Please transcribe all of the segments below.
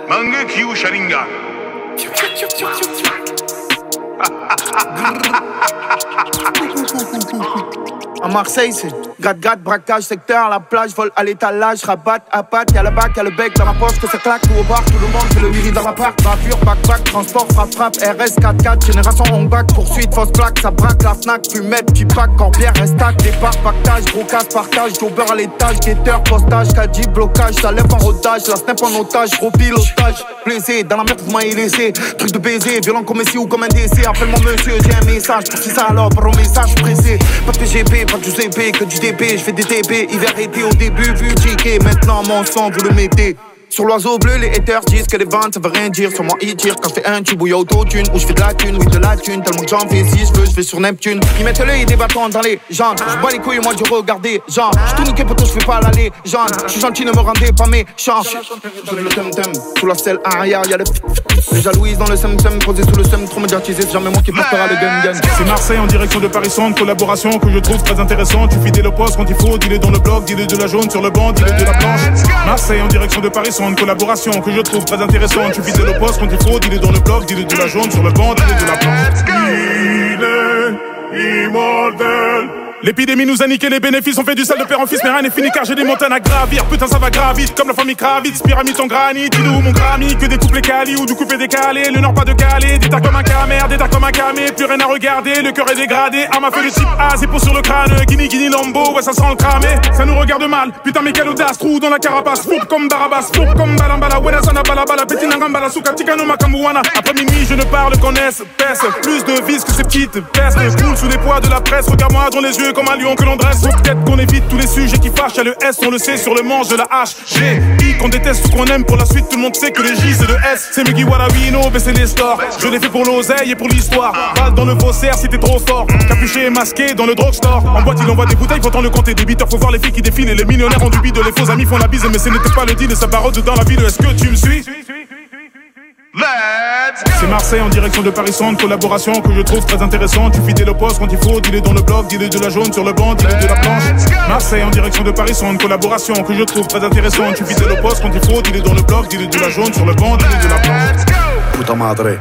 Mangekyo Sharingan. À Marseille, c'est grade, braquage, secteur, la plage, vol à l'étalage, rabat, à patte, y'a le bac, y'a le bec dans ma poche, que ça claque, tout au bar, tout le monde fait le wheelie dans ma part, bavure, backpack, transport, frappe, RS 4x4, génération on back, poursuite, fausse plaque, ça braque, la Fnac, fumette, petit pack, Cambière, restac, départ, pactage, gros casse, partage, jobber à l'étage, guetteur, postage, caddie, blocage, ça lève en rodage, la snap en otage, gros pilotage, blessé, dans la merde, vous m'avez laissé, truc de baiser, violent comme ici ou comme un décès, appelle-moi monsieur, j'ai un message, c'est ça alors, par un message pressé, pas de PGP, pas de UCP, que du DP, je fais des TP, hiver été au début, vu checké, maintenant mon sang vous le mettez. Sur l'oiseau bleu, les haters disent que les ventes ça veut rien dire. Sur moi ils tirent quand je fais un tube où y'a auto-tune. Où je fais de la thune, oui de la thune. Tellement que j'en fais si je veux, je vais sur Neptune. Ils mettent l'œil et des bâtons dans les jambes. Je bats les couilles moi du regarder. Genre, je tout niqué pour tout, je fais pas l'aller. Genre, je suis gentil, ne me rendez pas méchant. Je le tum-tum, sous la selle arrière, y'a le les jalouises dans le sem-sem, posé sous le sem, trop médiatisé. C'est jamais moi qui portera le gun-gun. C'est Marseille en direction de Paris Centre, collaboration que je trouve très intéressante. Tu fidèle au poste quand il faut, dis-le dans le bloc, dis-le de la jaune sur le banc, dis-le de la planche. Marseille en direction de Paris Centre, collaboration que je trouve très intéressante. Tu fidèle au poste quand il faut, dis-le dans le bloc, dis-le de la jaune sur le banc, dis-le de la planche. Il est immortel. L'épidémie nous a niqué les bénéfices, on fait du sale de père en fils, mais rien n'est fini car j'ai des montagnes à gravir. Putain ça va grave vite, comme la famille Kravitz, pyramide en granit, dis-nous où mon Grammy, que des couplets Cali ou du coupé décalé, le nord pas de Calais, des tas comme un camère, des tas comme un camé, plus rien à regarder, le cœur est dégradé, arme à feu de type A, c'est pour sur le crâne, Guinea Lambo, ouais ça sent le cramé, ça nous regarde mal, putain mais quelle audace, trou dans la carapace, foupe comme Barabas, foupe comme Balambala, Wena Sana Balabala, Petinangambala, Souka Tikano Makamouana, après minuit je ne parle qu'en espèce, plus de vis que ces petites pestes, coule sous les poids de la presse, regarde-moi dans les yeux comme un lion que l'on dresse. Faut peut-être qu'on évite tous les sujets qui fâchent. Y'a le S, on le sait, sur le manche de la H. G, I, qu'on déteste ou qu'on aime. Pour la suite, tout le monde sait que les J, c'est le S. C'est Mugi Warawino, baisser les stores. Je l'ai fait pour l'oseille et pour l'histoire. Balle dans le faussaire si t'es trop fort. Capuché et masqué dans le drugstore. En boîte, il envoie des bouteilles, faut tant le compter. Des beaters, faut voir les filles qui défilent. Et les millionnaires ont du bide. Les faux amis font la bise, mais ce n'était pas le deal. Ça barode dans la ville. Est-ce que tu me suis? C'est Marseille en direction de Paris Centre, collaboration que je trouve très intéressante. Tu fidèle au poste quand il faut, dis-le dans le bloc, dis-le de la jaune sur le banc, dis-le de la planche. Marseille en direction de Paris Centre, collaboration que je trouve très intéressante. Tu fidèle au poste quand il faut, dis-le dans le bloc, dis-le de la jaune sur le banc, dis-le de la planche. Puta madre,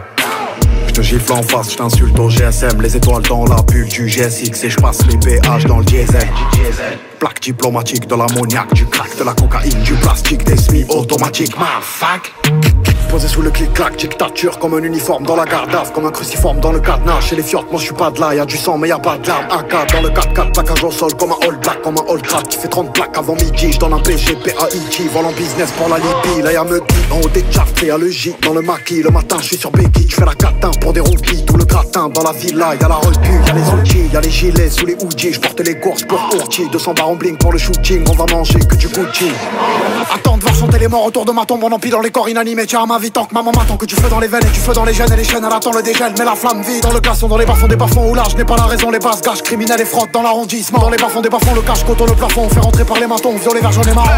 je te gifle en face, je t'insulte au GSM. Les étoiles dans la bulle du GSX et je passe les péages dans le diesel. Plaque diplomatique, de l'ammoniaque, du crack, de la cocaïne, du plastique, des semi-automatiques, fuck. Posé sous le clic-clac, dictature comme un uniforme dans la gardasse, comme un cruciforme dans le cadenas. Chez les fjords, moi je suis pas de là, y'a du sang mais y'a pas d'armes. AK dans le 4x4, plaquage au sol comme un all black, comme un all crap qui fait 30 plaques avant midi. J'donne un PGP à E.T. Vol en business pour la Libye. Là y'a Meuki en haut des charts, y'a le J dans le maquis. Le matin je suis sur Becky, tu fais la catin pour des roupies. Tout le gratin dans la villa, y'a la recul, y'a les outils, y'a les gilets sous les hoodies. J'porte les courses pour Ourti, 200 bars en bling pour le shooting. On va manger que du Gucci. Attends de voir chanter les morts autour de ma tombe, on empile dans les corps inanimés. Tiens à ma vie tant que maman m'attend, que tu fais dans les veines et tu fais dans les gènes et les chaînes. Elle attend le dégel, mais la flamme vit dans le glaçon, dans les bas-fonds des bas-fonds où là je n'ai pas la raison. Les basses gâches criminels et frottent dans l'arrondissement. Dans les bas-fonds des bas-fonds, le cache coton le plafond. On fait rentrer par les matons, violet vert jaune et marron.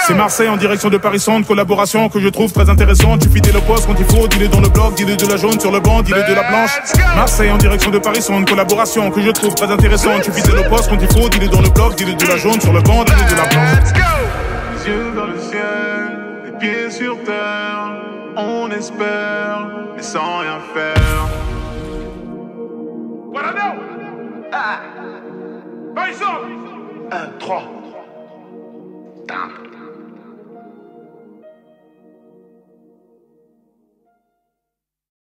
C'est Marseille en direction de Paris Centre, collaboration que je trouve très intéressante. Tu fidèle au poste quand il faut, dis-le dans le bloc, dis-le de la jaune sur le banc, dis-le de la planche. Marseille en direction de Paris Centre, collaboration que je trouve très intéressante. Tu fidèle au poste quand il faut, dis-le dans le bloc, dis-le de la jaune sur le banc, dis-le de la planche. Les yeux dans le ciel, les pieds sur terre. On espère, mais sans rien faire. Voilà, non. Ah. 1, 3.